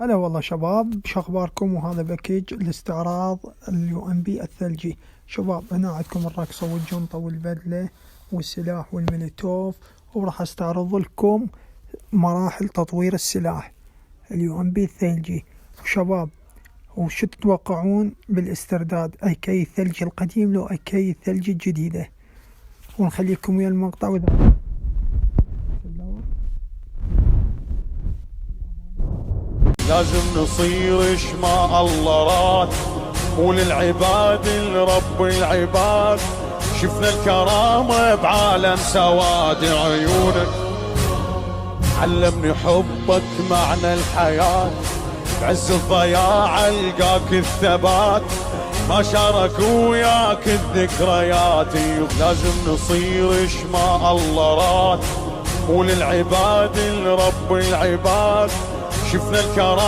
هلا والله شباب، شو اخباركم؟ وهذا باكيج الاستعراض اليو ام بي الثلجي. شباب هنا عندكم الرقصة والجنطة والبدلة والسلاح والميليتوف، وراح استعرض لكم مراحل تطوير السلاح اليو ام بي الثلجي. شباب وش تتوقعون بالاسترداد؟ اي كي الثلج القديم لو اي كي الثلج الجديدة؟ ونخليكم ويا المقطع واذا لازم نصير ما الله راد، وللعباد لرب العباد. شفنا الكرامة بعالم سواد عيونك، علمني حبك معنى الحياة. بعز الضياع القاك الثبات، ما شارك وياك الذكريات. لازم نصير ما الله راد، وللعباد لرب العباد. شفنا الكرامة